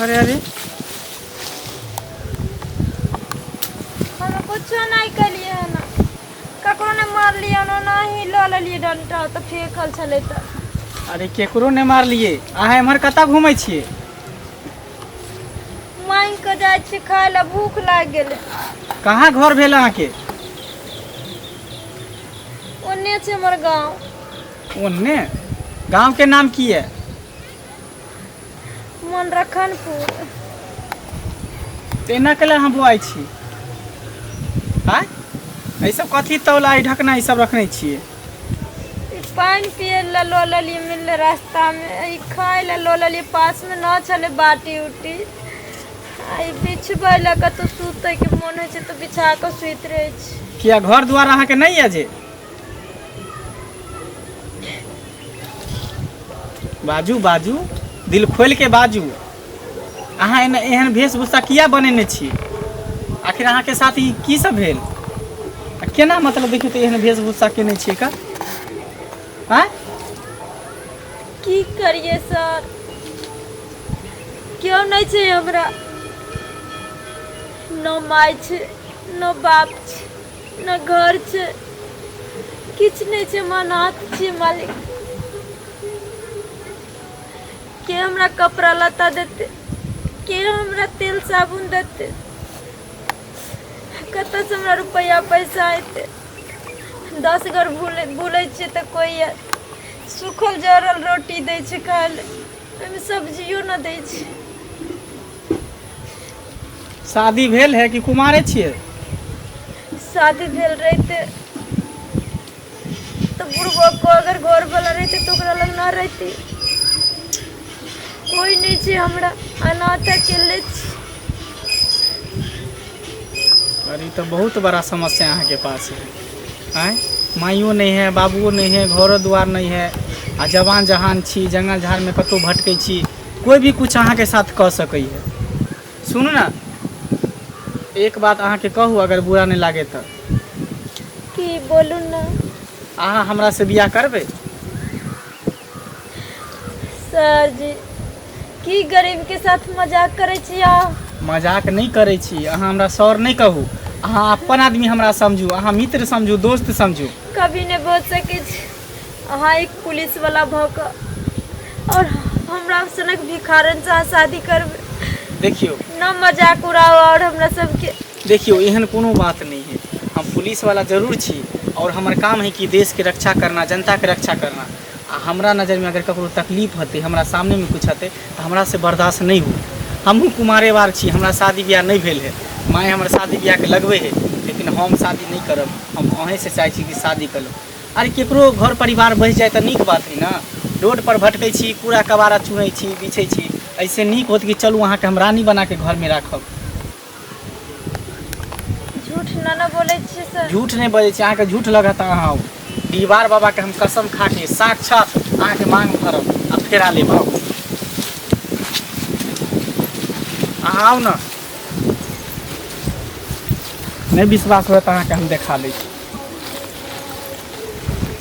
अरे अरे हम कुछ नहीं कलिए है ना ककरो ने मार लिया ना ही ल लिए डंटा तो फेंकल छले त अरे केकरो ने मार लिए अहाँ एम्हर कतऽ घूमै छियै? मांग के जाय छी खाय ला भूख लाग गेले। कहाँ घर भेल अहाँके? ओन्ने छै हमर गांव। ओन्ने? गांव के नाम की है? मनरखनपुर। तेना के अहाँ बुआई छी? हाँ ये सब कथी तौला ढकना ये सब रखने छियै? पानी पिए ला लो लिए मिलले रास्ता में खाए ला लो लिए पास में न चले बाटी उटी आई बिछबै ला कतो सुते के मन है तो बिछा के सुत रहे छी। किया घर द्वार अहाँ के नहीं है जे? बाजू बाजू दिल खोल के बाजू। अहाँ एहन वेशभूषा किया बनेने छी? आखिर अहाँ के साथ ई की सब भेल? केना मतलब देखियो तो एहन वेशभूषा केने छियै का? हाँ की करिए सर क्यों नहीं छे हमरा न माय छे न बाप छे न घर छे किछ नहीं छे मनात छे मालिक के हमरा कपड़ा लता देते के हमरा तेल साबुन देते कत से हमरा रुपया पैसा आते 10 घर भूले छे तो कोई सुखल जरल रोटी दे छे खाए ले सब्जियों न दे छे। शादी भेल है कि कुमारे छियै? शादी भेल रहते तो बुढ़बो को अगर घर वाला रहते तो ओकरा लग ना रहती कोई नहीं छे हमरा अनाथ अकेले छी। अरे तो बहुत बड़ा समस्या अहाँ के पास है। आँय माइयो नहीं है बाबुओ नहीं है घरो द्वार नहीं है आ जवान जहान छी जंगल झाड़ में कतौ भटकै छी कोई भी कुछ अहाँ के साथ कह सकै है। सुनू ना एक बात अहाँ के कहू अगर बुरा नहीं लागे तो की बोलू ना अहाँ हमरा से बियाह करबै? सर जी की गरीब के साथ मजाक करे छी अहाँ? मजाक नहीं करे छी अहाँ हमरा सर नहीं कहू अहाँ अपन आदमी हमरा समझू अहाँ मित्र समझू दोस्त समझू। कभी नहीं बोल सके छी अहाँ एक पुलिस वाला भौक और हमरा सनक भिखारन से शादी करबे। देखियो ना मजाक उड़ाओ और हमरा सबके देखियो एहन कोनो बात नहीं है हम पुलिस वाला जरूर छी और हमार काम है कि देश के रक्षा करना जनता के रक्षा करना। आ हमरा नज़र में अगर ककरो तकलीफ होते हमरा सामने में कुछ होते तो हमरा से बर्दाश्त नहीं हो। हमहूँ कुमारे वार छी हमरा शादी ब्याह नहीं भेल है माए हमर शादी ब्याह के लगबे है लेकिन हम शादी नहीं करब हम अहें से चाहे छी कि शादी कर लो। अरे केकरो घर परिवार बस जाए तो नीक बात है ना रोड पर भटकै छी कूड़ा कबाड़ा चुनै छी बिछै छी ऐसे नीक होत कि चलू अहाँ के हम रानी बना के घर में राखब। झूठ ना बोले छी सर। झूठ नहीं बजे छी अहाँ के झूठ लगत अहाँ दीवार बाबा के हम कसम खा के साक्षात अहाँ के मांग भरब आ फेरा लेब। अहाँ आउ ना नहीं विश्वास होत अहाँ के हम देखा लै छी।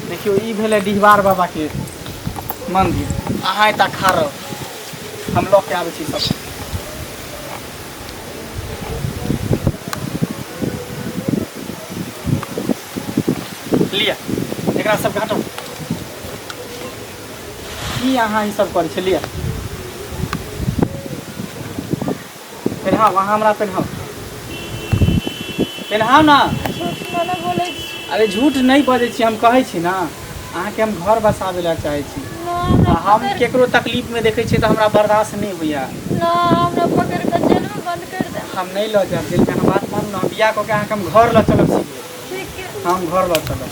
देखियो ई भेले दीवार बाबा के मंदिर अहाँ एतऽ खा रह हम लऽ के आबै छी सब। लिया एकरा सब घाटो की अहाँ ई सब करै छी लिया पेनहाउ अहाँ हमरा पेनहाउ ना। झूठ ना बोले छी। अरे झूठ नहीं बजे छी हम कहै छी ना अहाँ के हम घर बसाबे ला चाहे छी हम केकरो तकलीफ में देखे छी तो हमरा बर्दाश्त नहीं होइया। ना हमरा पकड़ के जेल में बंद कर दे। हम नहीं ल जाब जेल के हम बात मानू ना हम बियाह क के अहाँ के हम घर ल चलब सीधे। ठीक है हम घर ल चलब।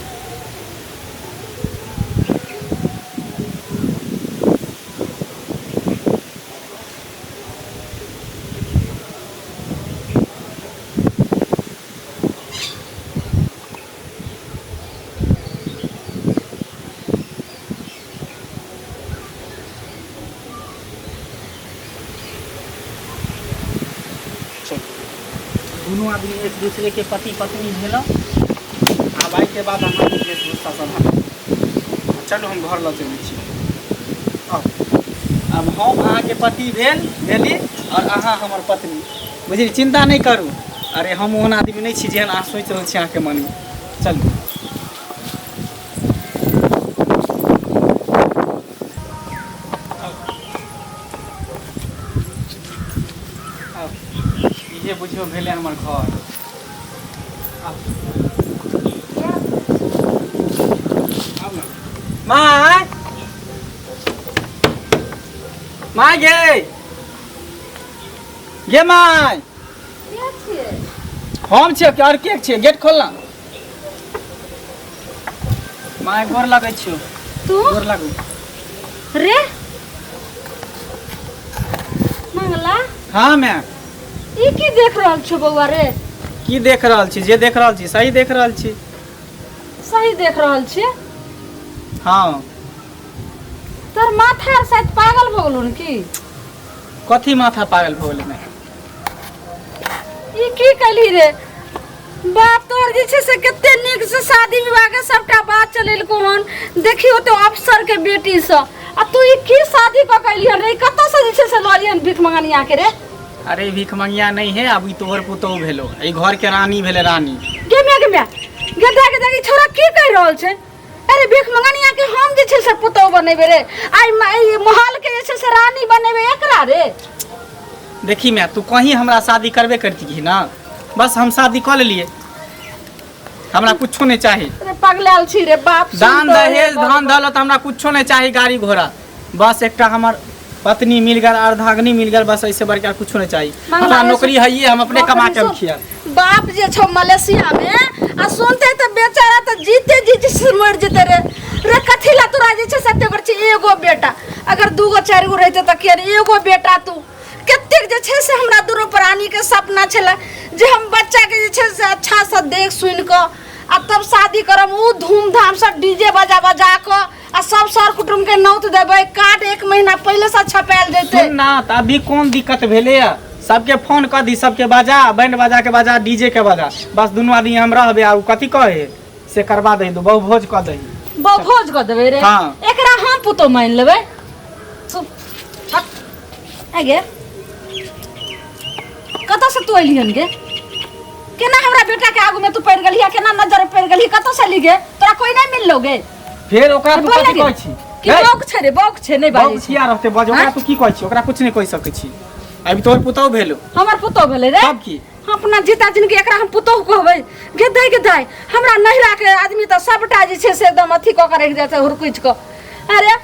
दोनों आदमी एक दूसरे के पति पत्नी भेल आब आई के बाद अहाँ वेशभूषा सब चलू हम घर ल चलै छी। अब हम अहाँ के पति भेली और अहाँ हमर पत्नी, बुझली। चिंता नहीं करू। अरे हम ओहन आदमी नहीं छी जेहन अहाँ सोचि रहल छी अहाँके मनमे। चलू ये बुझियो भेले हमर घर। माय माय गे माय हम छियै और के छियै? गेट खोलना। माय गोर लगै छियो। तू गोर लगू। रे मंगला हाँ मैम। ई की देख रहल छौ बौआ रे? की देख रहल छी? जे देख रहल छी सही देख रहल छी। सही देख रहल छी? हाँ। तोर माथा शायद पागल भ गेलौ की? कथी माथा पागल भ गेलै? ई की कली रे? बाप तोर जे छै से कते नीक से शादी विवाह के सबटा बात चलेलको हन। देखियो तो अफसर के बेटी से आ तू ई की शादी क कैलियन रे? कत्ता से जे छै से ललियन भीख मंगनिया के रे? अरे भीख मंगिया नहीं है, अब ई तोहर पुतोह भेलो। ई घर के रानी भेले रानी। गेमिया गधा के देखी छोरा की कह रहल छै? अरे भीख मंगनिया के हम जे छै से पुतोह बनेबे रे? आई महल के जे छै से रानी बनेबे एकरा रे? देखी मैं, तू कहीं हमरा शादी करबे करती की ना, बस हम शादी कर लिए। हमरा कुछो नहीं चाहिए। अरे पगलाल छी रे बाप। दान दहेज धन दौलत हमरा कुछो नहीं चाहिए, गाड़ी घोड़ा। बस एकटा हमर पत्नी मिल गल, अर्धांगिनी मिल गल, बस ऐसे बढ़कर कुछो नहीं चाहिए। हमरा नौकरी है ये, हम अपने कमा के खिया। बाप जे छो मलेशिया में आ सुनते त बेचारा त जीते जी मर जेते रे। रे कथिला तोरा जे छै सत्य कर छी एगो बेटा, अगर दूगो चार गो रहते त के एगो बेटा तू कतेक जे छै से हमरा दुनो प्राणी के सपना छला जे हम बच्चा के जे छै से अच्छा से देख सुन क आ तब शादी करम। उ धूमधाम से डीजे बजा क आ सब सर कुटुंब के नौत देबै। कार्ड 1 महीना पहले से छपायल जेते ना। त अभी कौन दिक्कत भेले? सबके फोन कर दी, सबके बजा, बैंड बजा के बजा, डीजे के बजा, बस दोनों आदमी हम रहबे। आ कथी कहे से करवा दे, बहु भोज कर दे। बहु भोज कर देबे रे? हाँ। एकरा हम पुतो मान लेबै। आगे कत से तू अलियन गे? केना हमरा बेटा के आगू में तू पड़ गलिया? केना नजर पड़ गली? कत से ली गे? तोरा कोई नहीं मिललो गे? फिर ओकरा तू कथी कहै छी? की बौक छै रे? बौक छै नहीं बाजी? बौक किया रहते बज? ओकरा तू की कहै छी? ओकरा कुछ नहीं कह सकै छी। अभी तोहर पुतोह भेलो। हमर पुतोह भेले रे? सब की अपना जीता जिंदगी एकरा हम पुतोह कहबै? गेदाई हमरा नहिरा के आदमी त सबटा जे छै से एकदम अथी क के रख जाते हुरकुच क। अरे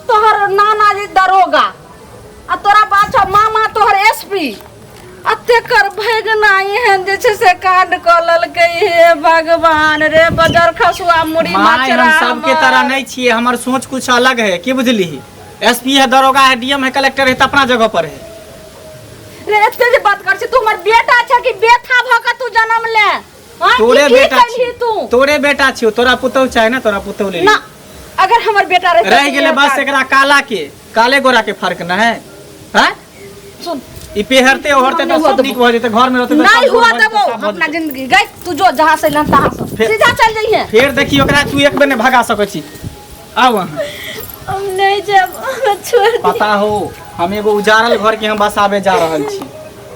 तोहर नाना जी दरोगा आ तोरा बाछा मामा तोहर एसपी आ तेकर भगना एहन जे छै से कांड क ललकै। हे भगवान रे, बजर खसुआ मुड़ी माचरा। हम सबके तरह नहीं छिए, हमर सोच कुछ अलग है। की बुझली? एसपी है, दरोगा है, डीएम है, कलेक्टर है, त अपना जगह पर है। रे एते जे बात कर छी, तू हमर बेटा छ कि बेथा भ क तू जन्म ले? हां तोरे बेटा छी तू? तोरे बेटा छियो। तोरा पुतोह चाहे ना, तोरा पुतोह ले ना। अगर हमर बेटा रह गेले बस एकरा काला के काले गोरा के फर्क ना है। हैं सुन, ई पेहरते ओहरते त सब निक भ जेते, घर में रहते त नहीं हुआ देबो अपना जिंदगी। गई तू जो जहां से लन तहां से सीधा चल जाइए। फिर देखियो ओकरा तू एक बेर ने भगा सकै छी। आउ वहां हम नहीं जब छोड़ दे। पता हो, हम एगो उजारल घर के हम बसाबे जा रहल छी।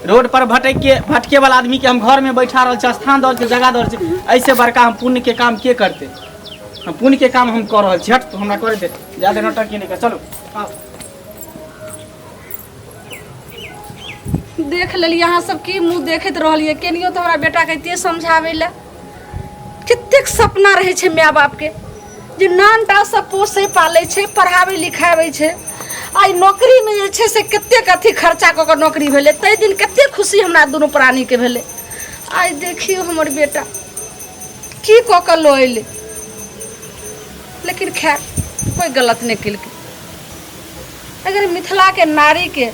रोड पर भटके वाला आदमी के हम घर में बैठा रहल छी, स्थान दर के जगह दर छी। ऐसे बड़का हम पुण्य के काम के करते? हम पुण्य के काम हम कर रहल छी। हट, तू हमरा करे दे, ज्यादा नौटंकी नहीं कर। चलो आओ। देख लेली यहाँ सब की मुंह देखत रहलिए। केनियो तो हमरा बेटा के ते समझावे ला कतेक सपना रहे छे माय बाप के जे नानटा सब पोसे पाले छे, पढ़ावे लिखावे छे। आई नौकरी में जे छे से कतेक अथी खर्चा क के नौकरी भेले। तै दिन कते खुशी हमरा दोनों प्राणी के भेले। आई देखियो हमर बेटा की क के लो अइले। लेकिन खैर कोई गलत नहीं केलकै। अगर मिथिला के नारी के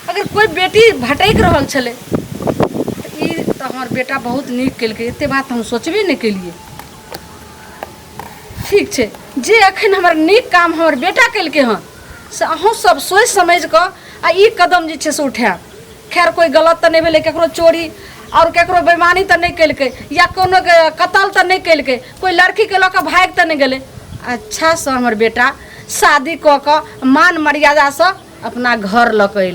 अगर कोई बेटी भटक रहल छले तो हमार बेटा बहुत नीक केलकै। एते बात हम सोचबे नहीं केलिए। ठीक छे, जे अखन हमर नीक काम हमर बेटा केलकै हन से अहूँ सब सोच समझ क आ ई कदम जे छे से उठाएब। खैर कोई गलत तो नहीं भेले, केकरो चोरी और केकरो बेईमानी तो नहीं केलकै या कोनो के कत्ल तो नहीं केलकै, कोई लड़की के लक भाग तो नहीं गेलै। अच्छा से हमर बेटा शादी क मान मर्यादा से अपना घर लकैली।